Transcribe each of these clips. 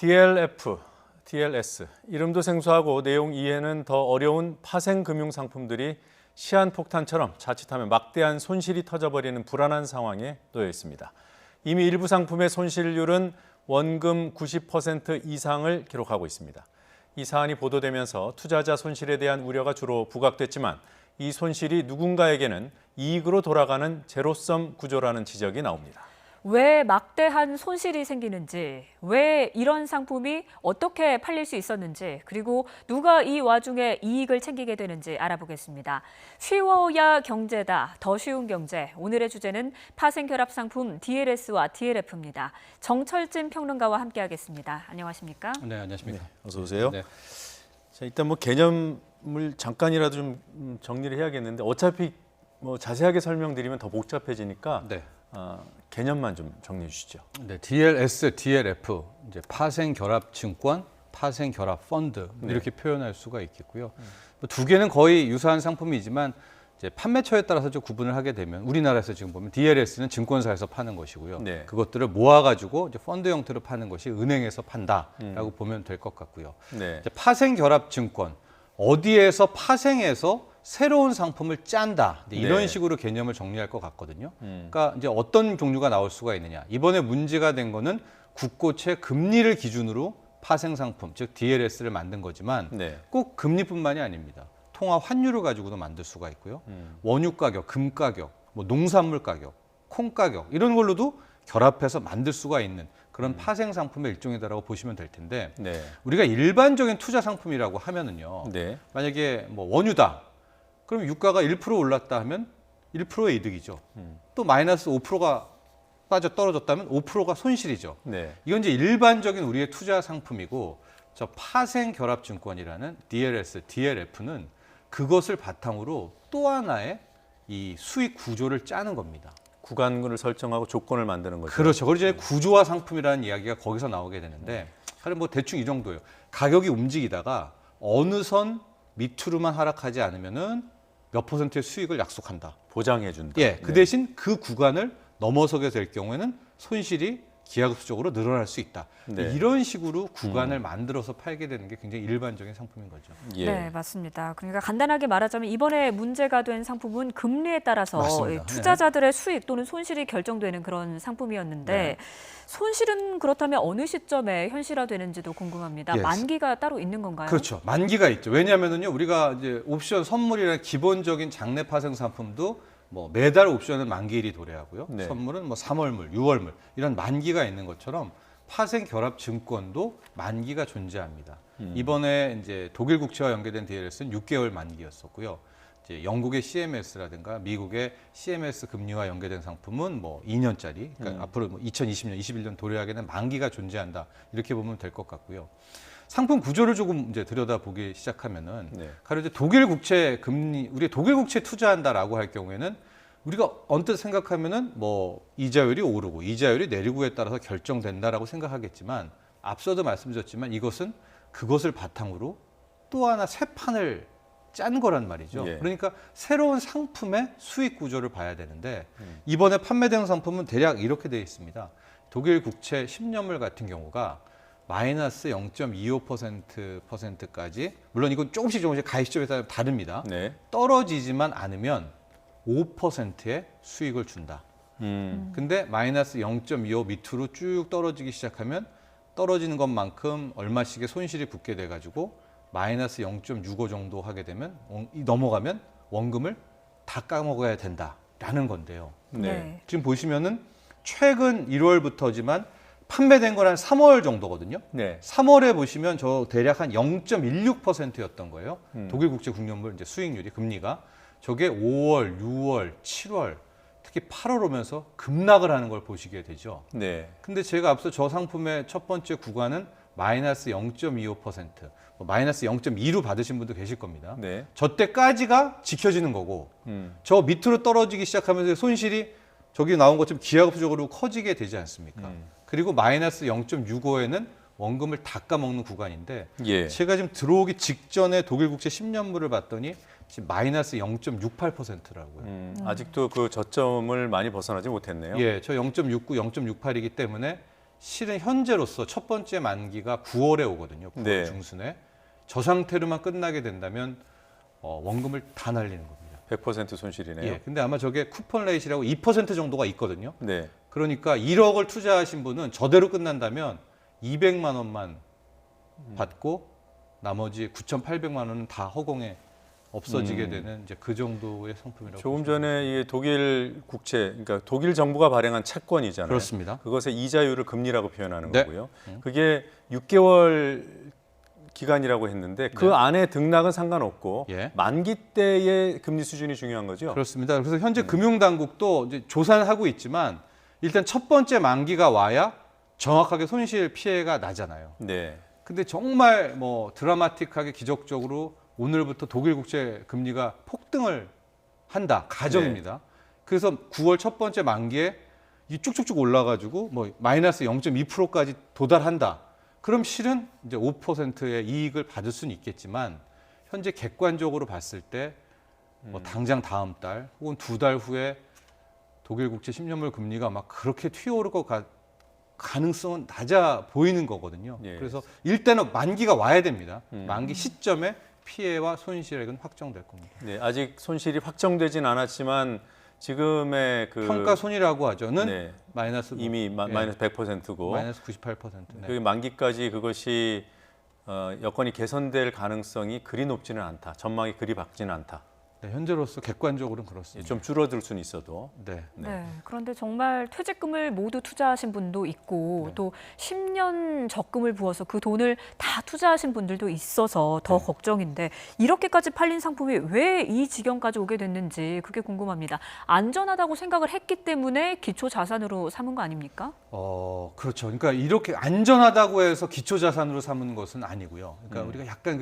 DLF, DLS, 이름도 생소하고 내용 이해는 더 어려운 파생금융 상품들이 시한폭탄처럼 자칫하면 막대한 손실이 터져버리는 불안한 상황에 놓여 있습니다. 이미 일부 상품의 손실률은 원금 90% 이상을 기록하고 있습니다. 이 사안이 보도되면서 투자자 손실에 대한 우려가 주로 부각됐지만 이 손실이 누군가에게는 이익으로 돌아가는 제로섬 구조라는 지적이 나옵니다. 왜 막대한 손실이 생기는지, 왜 이런 상품이 어떻게 팔릴 수 있었는지, 그리고 누가 이 와중에 이익을 챙기게 되는지 알아보겠습니다. 쉬워야 경제다, 더 쉬운 경제. 오늘의 주제는 파생결합 상품 DLS와 DLF입니다. 정철진 평론가와 함께하겠습니다. 안녕하십니까? 네, 안녕하십니까? 네, 어서 오세요. 네. 자, 일단 개념을 잠깐이라도 좀 정리를 해야겠는데 어차피 자세하게 설명드리면 더 복잡해지니까 네. 개념만 좀 정리해 주시죠. 네, DLS, DLF, 이제 파생결합증권, 파생결합펀드 이렇게 표현할 수가 있겠고요. 두 개는 거의 유사한 상품이지만 이제 판매처에 따라서 좀 구분을 하게 되면 우리나라에서 지금 보면 DLS는 증권사에서 파는 것이고요. 네. 그것들을 모아가지고 이제 펀드 형태로 파는 것이 은행에서 판다라고 보면 될 것 같고요. 네. 이제 파생결합증권, 어디에서 파생해서 새로운 상품을 짠다. 이런 네. 식으로 개념을 정리할 것 같거든요. 그러니까 이제 어떤 종류가 나올 수가 있느냐. 이번에 문제가 된 거는 국고채 금리를 기준으로 파생 상품, 즉 DLS를 만든 거지만 네. 꼭 금리뿐만이 아닙니다. 통화 환율을 가지고도 만들 수가 있고요. 원유 가격, 금 가격, 농산물 가격, 콩 가격 이런 걸로도 결합해서 만들 수가 있는 그런 파생 상품의 일종이다라고 보시면 될 텐데 네. 우리가 일반적인 투자 상품이라고 하면은요. 네. 만약에 원유다. 그럼 유가가 1% 올랐다 하면 1%의 이득이죠. 또 마이너스 5%가 빠져 떨어졌다면 5%가 손실이죠. 네. 이건 이제 일반적인 우리의 투자 상품이고 저 파생결합증권이라는 DLS, DLF는 그것을 바탕으로 또 하나의 이 수익 구조를 짜는 겁니다. 구간을 설정하고 조건을 만드는 거죠. 그렇죠. 그리고 이제 구조화 상품이라는 이야기가 거기서 나오게 되는데 사실 대충 이 정도예요. 가격이 움직이다가 어느 선 밑으로만 하락하지 않으면은 몇 퍼센트의 수익을 약속한다. 보장해 준다. 예, 그 대신 그 구간을 넘어서게 될 경우에는 손실이 기하급수적으로 늘어날 수 있다. 네. 이런 식으로 구간을 만들어서 팔게 되는 게 굉장히 일반적인 상품인 거죠. 예. 네, 맞습니다. 그러니까 간단하게 말하자면 이번에 문제가 된 상품은 금리에 따라서 맞습니다. 투자자들의 수익 또는 손실이 결정되는 그런 상품이었는데 네. 손실은 그렇다면 어느 시점에 현실화되는지도 궁금합니다. 예. 만기가 따로 있는 건가요? 그렇죠. 만기가 있죠. 왜냐하면요, 우리가 이제 옵션 선물이라는 기본적인 장내 파생 상품도 매달 옵션은 만기일이 도래하고요. 네. 선물은 3월물, 6월물 이런 만기가 있는 것처럼 파생 결합 증권도 만기가 존재합니다. 이번에 이제 독일 국채와 연계된 DLS는 6개월 만기였었고요. 이제 영국의 CMS라든가 미국의 CMS 금리와 연계된 상품은 2년짜리, 그러니까 앞으로 2020년, 21년 도래하게 된 만기가 존재한다. 이렇게 보면 될 것 같고요. 상품 구조를 조금 이제 들여다보기 시작하면은 네. 가령 이제 독일 국채 금리, 우리 독일 국채 투자한다라고 할 경우에는 우리가 언뜻 생각하면은 이자율이 오르고 이자율이 내리고에 따라서 결정된다라고 생각하겠지만 앞서도 말씀드렸지만 이것은 그것을 바탕으로 또 하나 새 판을 짠 거란 말이죠. 예. 그러니까 새로운 상품의 수익 구조를 봐야 되는데 이번에 판매된 상품은 대략 이렇게 되어 있습니다. 독일 국채 10년물 같은 경우가 마이너스 0.25%까지 물론 이건 조금씩 가입 시점에 따라 다릅니다. 네. 떨어지지만 않으면 5%의 수익을 준다. 근데 마이너스 0.25 밑으로 쭉 떨어지기 시작하면 떨어지는 것만큼 얼마씩의 손실이 붙게 돼가지고 마이너스 0.65 정도 하게 되면 넘어가면 원금을 다 까먹어야 된다라는 건데요. 네. 지금 보시면은 최근 1월부터지만 판매된 건 한 3월 정도거든요. 네. 3월에 보시면 저 대략 한 0.16%였던 거예요. 독일 국제 국년물 이제 수익률이 금리가 저게 5월, 6월, 7월 특히 8월 오면서 급락을 하는 걸 보시게 되죠. 네. 근데 제가 앞서 저 상품의 첫 번째 구간은 마이너스 0.25%, 마이너스 0.2로 받으신 분도 계실 겁니다. 네. 저 때까지가 지켜지는 거고 저 밑으로 떨어지기 시작하면서 손실이 저기 나온 것처럼 기하급수적으로 커지게 되지 않습니까? 그리고 마이너스 0.65에는 원금을 다 까먹는 구간인데 예. 제가 지금 들어오기 직전에 독일 국채 10년물을 봤더니 지금 마이너스 0.68%라고요. 아직도 그 저점을 많이 벗어나지 못했네요. 예, 저 0.69, 0.68이기 때문에 실은 현재로서 첫 번째 만기가 9월에 오거든요. 9월 네. 중순에. 저 상태로만 끝나게 된다면 원금을 다 날리는 겁니다. 100% 손실이네요. 예. 근데 아마 저게 쿠폰 레이시라고 2% 정도가 있거든요. 네. 그러니까 1억을 투자하신 분은 저대로 끝난다면 200만 원만 받고 나머지 9,800만 원은 다 허공에 없어지게 되는 이제 그 정도의 상품이라고 조금 보시면 전에 이 독일 국채, 그러니까 독일 정부가 발행한 채권이잖아요. 그렇습니다. 그것의 이자율을 금리라고 표현하는 네. 거고요. 그게 6개월 기간이라고 했는데 그 네. 안에 등락은 상관없고 예. 만기 때의 금리 수준이 중요한 거죠. 그렇습니다. 그래서 현재 금융당국도 이제 조사는 하고 있지만 일단 첫 번째 만기가 와야 정확하게 손실 피해가 나잖아요. 네. 근데 정말 뭐 드라마틱하게 기적적으로 오늘부터 독일 국채 금리가 폭등을 한다. 가정입니다. 그래서 9월 첫 번째 만기에 이 쭉쭉쭉 올라가지고 뭐 마이너스 0.2%까지 도달한다. 그럼 실은 이제 5%의 이익을 받을 수는 있겠지만 현재 객관적으로 봤을 때 뭐 당장 다음 달 혹은 2달 후에 독일 국채 10년물 금리가 막 그렇게 튀어오를 것 가능성은 낮아 보이는 거거든요. 예. 그래서 일단은 만기가 와야 됩니다. 만기 시점에 피해와 손실액은 확정될 겁니다. 네, 아직 손실이 확정되진 않았지만 지금의 그 평가 손이라고 하죠는 네, 마이너스 이미 마이너스 100%고 마이너스 98%. 네. 그 만기까지 그것이 여건이 개선될 가능성이 그리 높지는 않다. 전망이 그리 밝지는 않다. 네, 현재로서 객관적으로는 그렇습니다. 좀 줄어들 수는 있어도. 네. 네. 그런데 정말 퇴직금을 모두 투자하신 분도 있고 또 10년 적금을 부어서 그 돈을 다 투자하신 분들도 있어서 더 걱정인데 이렇게까지 팔린 상품이 왜 이 지경까지 오게 됐는지 그게 궁금합니다. 안전하다고 생각을 했기 때문에 기초 자산으로 삼은 거 아닙니까? 그렇죠. 그러니까 이렇게 안전하다고 해서 기초 자산으로 삼는 것은 아니고요. 그러니까 우리가 약간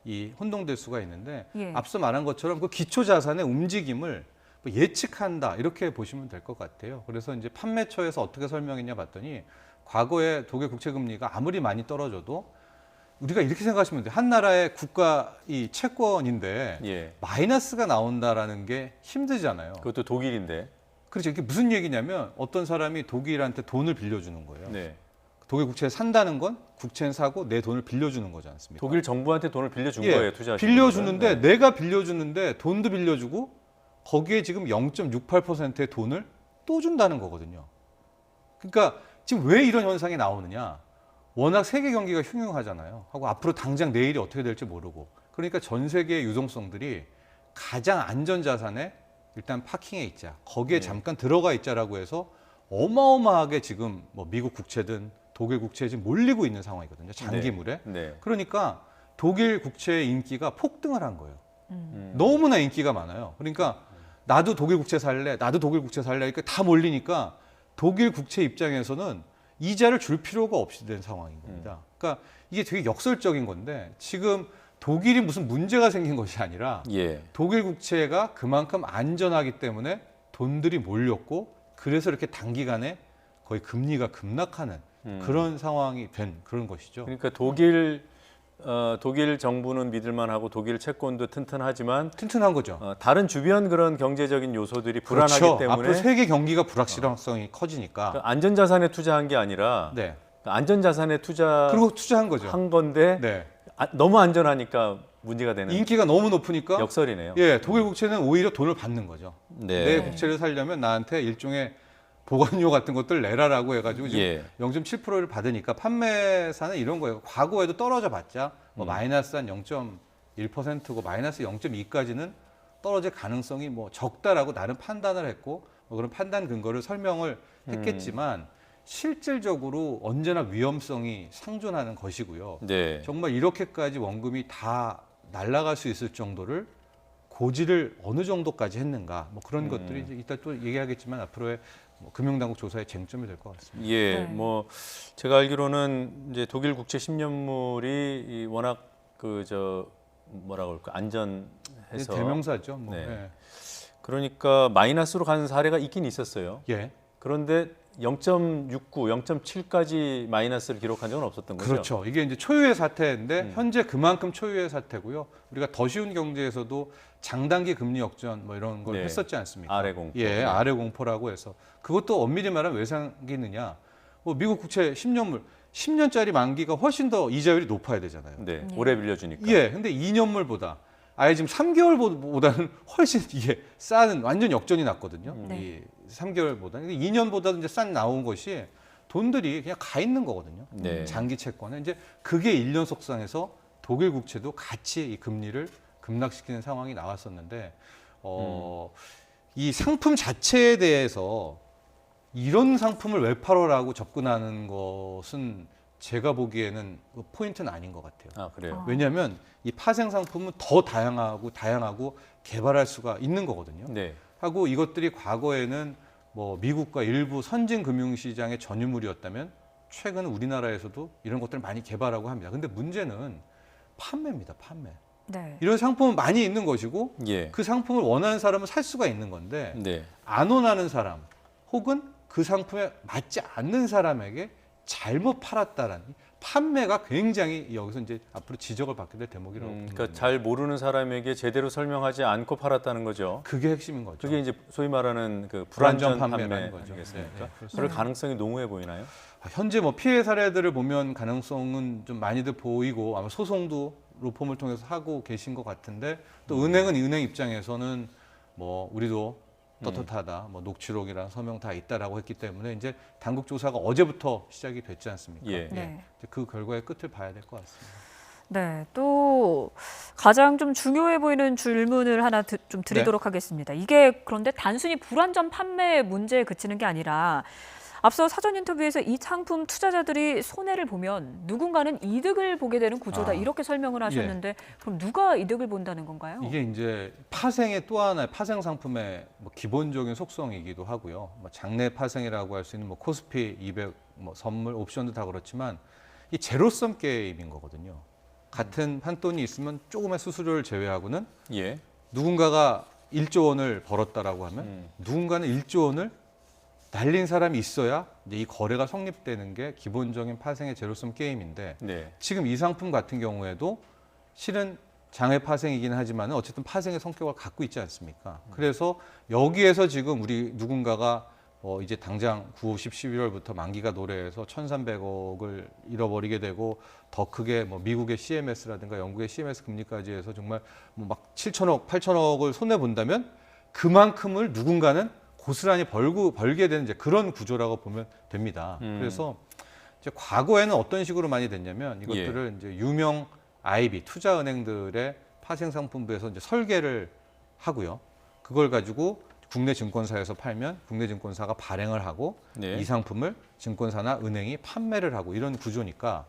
이 혼동될 수가 있는데 예. 앞서 말한 것처럼 그 기초 자산의 움직임을 뭐 예측한다 이렇게 보시면 될 것 같아요. 그래서 이제 판매처에서 어떻게 설명했냐 봤더니 과거에 독일 국채 금리가 아무리 많이 떨어져도 우리가 이렇게 생각하시면 돼요. 한 나라의 국가 이 채권인데 예. 마이너스가 나온다라는 게 힘들잖아요. 그것도 독일인데. 그렇죠. 이게 무슨 얘기냐면 어떤 사람이 독일한테 돈을 빌려주는 거예요. 네. 독일 국채를 산다는 건 국채는 사고 내 돈을 빌려주는 거지 않습니까? 독일 정부한테 돈을 빌려준 예, 거예요, 투자하신 빌려주는데 분들은. 네. 내가 빌려주는데 돈도 빌려주고 거기에 지금 0.68%의 돈을 또 준다는 거거든요. 그러니까 지금 왜 이런 현상이 나오느냐? 워낙 세계 경기가 흉흉하잖아요. 하고 앞으로 당장 내일이 어떻게 될지 모르고. 그러니까 전 세계의 유동성들이 가장 안전 자산에 일단 파킹해 있자. 거기에 잠깐 들어가 있자라고 해서 어마어마하게 지금 뭐 미국 국채든 독일 국채에 지금 몰리고 있는 상황이거든요. 장기물에. 네. 그러니까 독일 국채의 인기가 폭등을 한 거예요. 너무나 인기가 많아요. 그러니까 나도 독일 국채 살래, 나도 독일 국채 살래. 그러니까 다 몰리니까 독일 국채 입장에서는 이자를 줄 필요가 없이 된 상황인 겁니다. 그러니까 이게 되게 역설적인 건데 지금 독일이 무슨 문제가 생긴 것이 아니라 예. 독일 국채가 그만큼 안전하기 때문에 돈들이 몰렸고 그래서 이렇게 단기간에 거의 금리가 급락하는 그런 상황이 된 그런 것이죠. 그러니까 독일 정부는 믿을만하고 독일 채권도 튼튼하지만 튼튼한 거죠. 다른 주변 그런 경제적인 요소들이 불안하기 그렇죠. 때문에 앞으로 세계 경기가 불확실성이 커지니까. 그 안전자산에 투자한 게 아니라 네. 안전자산에 투자한 그리고 투자한 거죠. 건데 네. 너무 안전하니까 문제가 되는 인기가 너무 높으니까 역설이네요. 예, 독일 국채는 오히려 돈을 받는 거죠. 네. 내 국채를 살려면 나한테 일종의 보관료 같은 것들 내라라고 해가지고 지금 예. 0.7%를 받으니까 판매사는 이런 거예요. 과거에도 떨어져 봤자 뭐 마이너스 한 0.1%고 마이너스 0.2까지는 떨어질 가능성이 뭐 적다라고 나름 판단을 했고 뭐 그런 판단 근거를 설명을 했겠지만 실질적으로 언제나 위험성이 상존하는 것이고요. 네. 정말 이렇게까지 원금이 다 날아갈 수 있을 정도를 고지를 어느 정도까지 했는가 뭐 그런 것들이 이제 이따 또 얘기하겠지만 앞으로의 뭐 금융당국 조사의 쟁점이 될 것 같습니다. 예, 네. 뭐 제가 알기로는 이제 독일 국채 10년물이 워낙 뭐라고 할까 안전해서 대명사죠. 뭐. 네. 예. 그러니까 마이너스로 가는 사례가 있긴 있었어요. 예. 그런데 0.69, 0.7까지 마이너스를 기록한 적은 없었던 거죠. 그렇죠. 이게 이제 초유의 사태인데 현재 그만큼 초유의 사태고요. 우리가 더 쉬운 경제에서도 장단기 금리 역전 뭐 이런 걸 네. 했었지 않습니까? 아래 공포. 예, 네. 아래 공포라고 해서 그것도 엄밀히 말하면 왜 생기느냐? 미국 국채 10년물 10년짜리 만기가 훨씬 더 이자율이 높아야 되잖아요. 네, 오래 빌려주니까. 예, 근데 2년물보다 아예 지금 3개월보다는 훨씬 이게 싼 완전 역전이 났거든요. 네. 이 3개월보다 2년보다 이제 싼 나온 것이 돈들이 그냥 가 있는 거거든요. 네. 장기 채권에 이제 그게 1년 속상해서 독일 국채도 같이 이 금리를 급락시키는 상황이 나왔었는데 이 상품 자체에 대해서 이런 상품을 왜 팔어라고 접근하는 것은 제가 보기에는 포인트는 아닌 것 같아요. 아, 그래요. 왜냐하면 이 파생 상품은 더 다양하고 개발할 수가 있는 거거든요. 네. 하고 이것들이 과거에는 뭐 미국과 일부 선진 금융시장의 전유물이었다면 최근 우리나라에서도 이런 것들을 많이 개발하고 합니다. 근데 문제는 판매입니다. 판매. 네. 이런 상품은 많이 있는 것이고 예. 그 상품을 원하는 사람은 살 수가 있는 건데 네. 안 원하는 사람 혹은 그 상품에 맞지 않는 사람에게 잘못 팔았다라는 판매가 굉장히 여기서 이제 앞으로 지적을 받게 될 대목이라고 봅니다. 그러니까 잘 모르는 사람에게 제대로 설명하지 않고 팔았다는 거죠. 그게 핵심인 거죠. 그게 이제 소위 말하는 그 불안전 불안전 판매라는 판매 거죠. 아니겠습니까? 네, 네, 그렇습니다. 그럴 가능성이 농후해 보이나요? 현재 뭐 피해 사례들을 보면 가능성은 좀 많이들 보이고 아마 소송도 로펌을 통해서 하고 계신 것 같은데 또 은행은 은행 입장에서는 뭐 우리도 떳떳하다, 뭐 녹취록이랑 서명 다 있다라고 했기 때문에 이제 당국 조사가 어제부터 시작이 됐지 않습니까? 예. 네. 이제 그 결과의 끝을 봐야 될 것 같습니다. 네, 또 가장 좀 중요해 보이는 질문을 하나 좀 드리도록 하겠습니다. 이게 그런데 단순히 불안전 판매 문제에 그치는 게 아니라 앞서 사전 인터뷰에서 이 상품 투자자들이 손해를 보면 누군가는 이득을 보게 되는 구조다 이렇게 설명을 하셨는데 그럼 누가 이득을 본다는 건가요? 이게 이제 파생의 또 하나의 파생 상품의 뭐 기본적인 속성이기도 하고요. 뭐 장내 파생이라고 할 수 있는 뭐 코스피 200 뭐 선물 옵션도 다 그렇지만 이 제로섬 게임인 거거든요. 같은 판돈이 있으면 조금의 수수료를 제외하고는 예. 누군가가 1조 원을 벌었다라고 하면 누군가는 1조 원을 날린 사람이 있어야 이제 이 거래가 성립되는 게 기본적인 파생의 제로섬 게임인데 네. 지금 이 상품 같은 경우에도 실은 장외 파생이긴 하지만 어쨌든 파생의 성격을 갖고 있지 않습니까? 그래서 여기에서 지금 우리 누군가가 이제 당장 9, 10, 11월부터 만기가 도래해서 1,300억을 잃어버리게 되고 더 크게 뭐 미국의 CMS라든가 영국의 CMS 금리까지 해서 정말 뭐 막 7천억, 8천억을 손해 본다면 그만큼을 누군가는 고스란히 벌게 되는 이제 그런 구조라고 보면 됩니다. 그래서 이제 과거에는 어떤 식으로 많이 됐냐면 이것들을 이제 유명 IB 투자은행들의 파생상품부에서 이제 설계를 하고요. 그걸 가지고 국내 증권사에서 팔면 국내 증권사가 발행을 하고 네. 이 상품을 증권사나 은행이 판매를 하고 이런 구조니까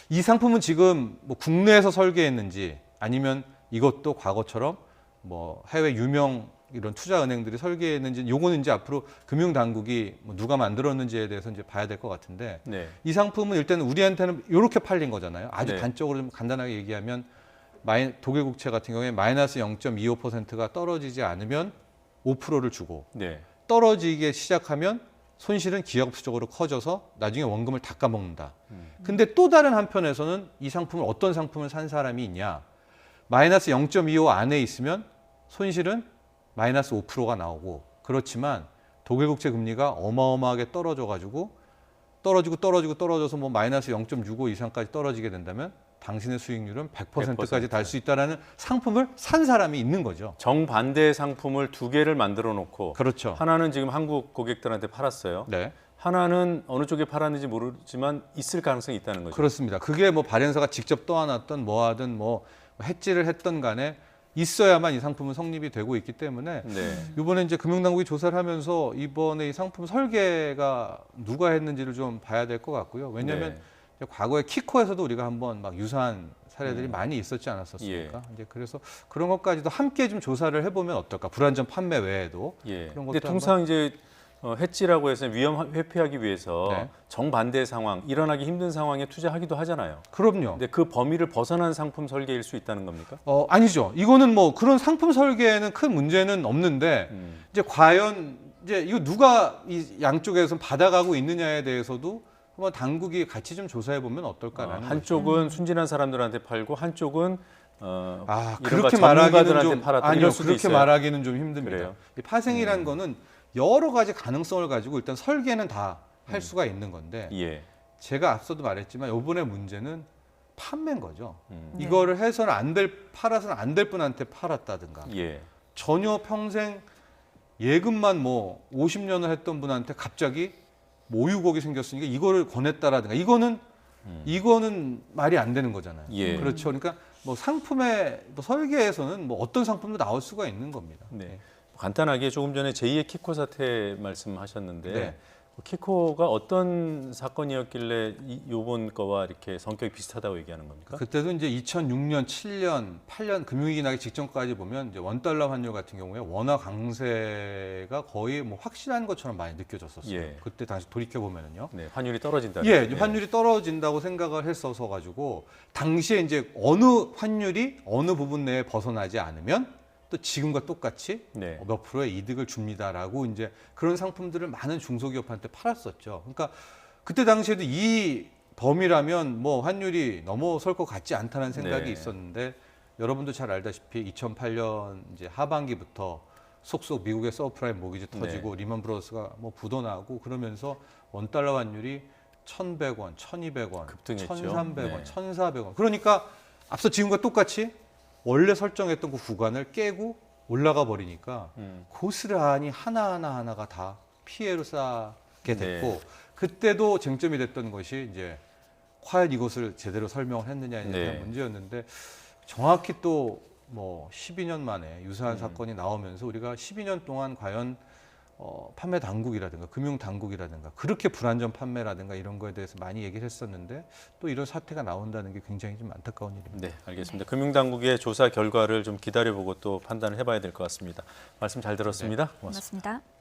이 상품은 지금 뭐 국내에서 설계했는지 아니면 이것도 과거처럼 뭐 해외 유명 이런 투자은행들이 설계했는지 요거는 이제 앞으로 금융당국이 뭐 누가 만들었는지에 대해서 이제 봐야 될 것 같은데 네. 이 상품은 일단 우리한테는 이렇게 팔린 거잖아요. 아주 네. 단적으로 좀 간단하게 얘기하면 독일 국채 같은 경우에 마이너스 0.25%가 떨어지지 않으면 5%를 주고 네. 떨어지기 시작하면 손실은 기하급수적으로 커져서 나중에 원금을 다 까먹는다. 근데 또 다른 한편에서는 이 상품을 어떤 상품을 산 사람이 있냐. 마이너스 0.25 안에 있으면 손실은 마이너스 5%가 나오고 그렇지만 독일 국채 금리가 어마어마하게 떨어져서 뭐 마이너스 0.65 이상까지 떨어지게 된다면 당신의 수익률은 100%까지 달 수 있다라는 상품을 산 사람이 있는 거죠. 정반대의 상품을 두 개를 만들어 놓고 그렇죠. 하나는 지금 한국 고객들한테 팔았어요. 네. 하나는 어느 쪽에 팔았는지 모르지만 있을 가능성이 있다는 거죠. 그렇습니다. 그게 뭐 발행사가 직접 떠안았던 뭐 하든 뭐 해지를 했던 간에 있어야만 이 상품은 성립이 되고 있기 때문에 네. 이번에 이제 금융당국이 조사를 하면서 이번에 이 상품 설계가 누가 했는지를 좀 봐야 될 것 같고요. 왜냐하면 네. 과거에 키코에서도 우리가 한번 막 유사한 사례들이 많이 있었지 않았었습니까? 이제 그래서 그런 것까지도 함께 좀 조사를 해보면 어떨까? 불안전 판매 외에도 예. 그런 근데 것도 통상 이제 해지라고 해서 위험 회피하기 위해서 네. 정반대 상황, 일어나기 힘든 상황에 투자하기도 하잖아요. 그럼요. 근데 그 범위를 벗어난 상품 설계일 수 있다는 겁니까? 아니죠. 이거는 뭐 그런 상품 설계에는 큰 문제는 없는데 이제 과연 이제 이거 누가 이 양쪽에서 받아가고 있느냐에 대해서도 한번 당국이 같이 좀 조사해 보면 어떨까라는 거죠. 한쪽은 순진한 사람들한테 팔고 한쪽은 이른바 그렇게 말하기는 전문가들한테 좀 팔았다 아니요. 이럴 수도 그렇게 있어요. 말하기는 좀 힘듭니다. 그래요? 이 파생이라는 거는 여러 가지 가능성을 가지고 일단 설계는 다 할 수가 있는 건데 예. 제가 앞서도 말했지만 이번에 문제는 판매인 거죠. 네. 이거를 해서는 팔아서는 안 될 분한테 팔았다든가 예. 전혀 평생 예금만 뭐 50년을 했던 분한테 갑자기 뭐 오유곡이 생겼으니까 이거를 권했다라든가 이거는 말이 안 되는 거잖아요. 예. 그렇죠. 그러니까 뭐 상품의 뭐 설계에서는 뭐 어떤 상품도 나올 수가 있는 겁니다. 네. 간단하게 조금 전에 제2의 키코 사태 말씀하셨는데 네. 키코가 어떤 사건이었길래 이번 거와 이렇게 성격이 비슷하다고 얘기하는 겁니까? 그때도 이제 2006년, 7년, 8년 금융위기 나기 직전까지 보면 이제 원달러 환율 같은 경우에 원화 강세가 거의 뭐 확실한 것처럼 많이 느껴졌었어요. 예. 그때 당시 돌이켜 보면은요. 네, 환율이 떨어진다. 예, 환율이 떨어진다고 생각을 했어서 가지고 당시에 이제 어느 환율이 어느 부분 내에 벗어나지 않으면 또 지금과 똑같이 네. 몇 프로의 이득을 줍니다라고 이제 그런 상품들을 많은 중소기업한테 팔았었죠. 그러니까 그때 당시에도 이 범위라면 뭐 환율이 넘어설 것 같지 않다는 생각이 네. 있었는데 여러분도 잘 알다시피 2008년 이제 하반기부터 속속 미국의 서브프라임 모기지 터지고 리먼 브러더스가 뭐 부도나고 그러면서 원달러 환율이 1,100원, 1,200원, 급등했죠. 1,300원, 네. 1,400원. 그러니까 앞서 지금과 똑같이 원래 설정했던 그 구간을 깨고 올라가 버리니까 고스란히 하나가 다 피해로 쌓게 됐고 네. 그때도 쟁점이 됐던 것이 이제 과연 이것을 제대로 설명을 했느냐에 대한 네. 문제였는데 정확히 또 뭐 12년 만에 유사한 사건이 나오면서 우리가 12년 동안 과연 판매 당국이라든가 금융 당국이라든가 그렇게 불안전 판매라든가 이런 거에 대해서 많이 얘기를 했었는데 또 이런 사태가 나온다는 게 굉장히 좀 안타까운 일입니다. 네, 알겠습니다. 금융당국의 조사 결과를 좀 기다려보고 또 판단을 해봐야 될 것 같습니다. 말씀 잘 들었습니다. 고맙습니다. 고맙습니다.